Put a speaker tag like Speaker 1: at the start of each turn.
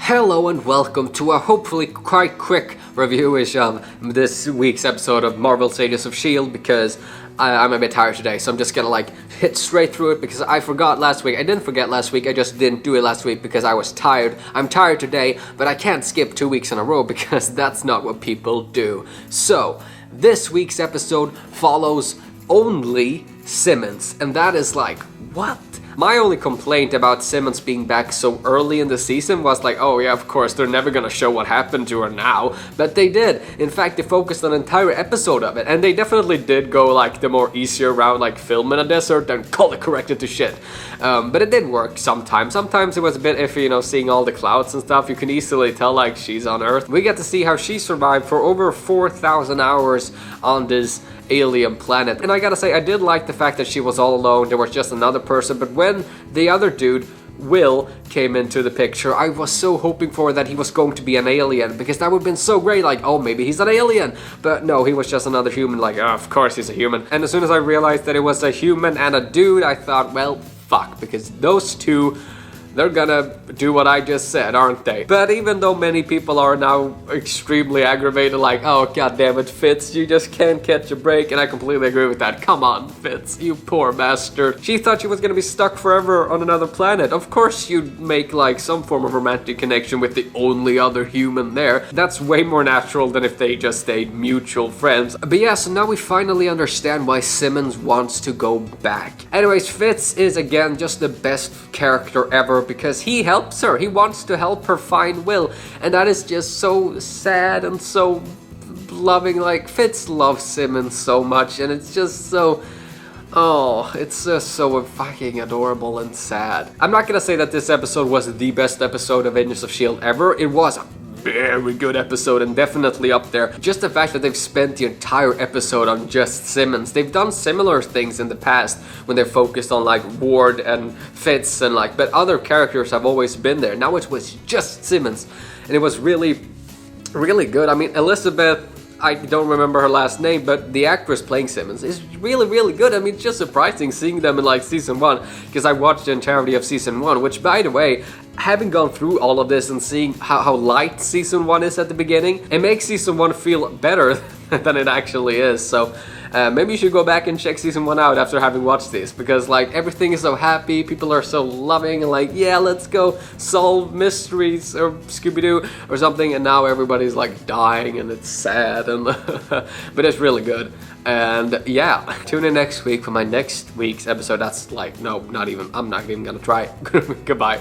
Speaker 1: Hello and welcome to a hopefully quite quick review-ish of this week's episode of Marvel's Agents of S.H.I.E.L.D. because I'm a bit tired today, so I'm just gonna hit straight through it because I forgot last week. I didn't forget last week, I just didn't do it last week because I was tired. I'm tired today, but I can't skip 2 weeks in a row because that's not what people do. So, this week's episode follows only Simmons, and that is what? My only complaint about Simmons being back so early in the season was oh yeah, of course, they're never gonna show what happened to her now. But they did. In fact, they focused an entire episode of it. And they definitely did go the more easier route, film in a desert and color correct it to shit. But it did work sometimes. Sometimes it was a bit iffy, seeing all the clouds and stuff. You can easily tell she's on Earth. We get to see how she survived for over 4,000 hours on this alien planet. And I gotta say, I did like the fact that she was all alone. There was just another person. But when the other dude, Will, came into the picture, I was so hoping for that he was going to be an alien, because that would have been so great, oh, maybe he's an alien. But no, he was just another human, oh, of course he's a human. And as soon as I realized that it was a human and a dude, I thought, well, fuck, because those two, they're gonna do what I just said, aren't they? But even though many people are now extremely aggravated, oh, goddammit, Fitz, you just can't catch a break, and I completely agree with that. Come on, Fitz, you poor bastard. She thought she was gonna be stuck forever on another planet. Of course you'd make, some form of romantic connection with the only other human there. That's way more natural than if they just stayed mutual friends. But yeah, so now we finally understand why Simmons wants to go back. Anyways, Fitz is, again, just the best character ever, because he helps her. He wants to help her find Will, and that is just so sad and so loving. Fitz loves Simmons so much, and it's just so... oh, it's just so fucking adorable and sad. I'm not gonna say that this episode was the best episode of Agents of S.H.I.E.L.D. ever. It was a very good episode and definitely up there. Just the fact that they've spent the entire episode on just Simmons. They've done similar things in the past when they're focused on Ward and Fitz and but other characters have always been there. Now it was just Simmons, and it was really, really good. I mean, Elizabeth, I don't remember her last name, but the actress playing Simmons is really, really good. I mean, it's just surprising seeing them in season 1, because I watched the entirety of season 1, which, by the way, having gone through all of this and seeing how light season 1 is at the beginning, it makes season 1 feel better than it actually is. So maybe you should go back and check season 1 out after having watched this, because everything is so happy, people are so loving, and yeah, let's go solve mysteries or Scooby-Doo or something, and now everybody's dying and it's sad, and but it's really good. And yeah, tune in next week for my next week's episode. That's no, not even, I'm not even gonna try. Goodbye.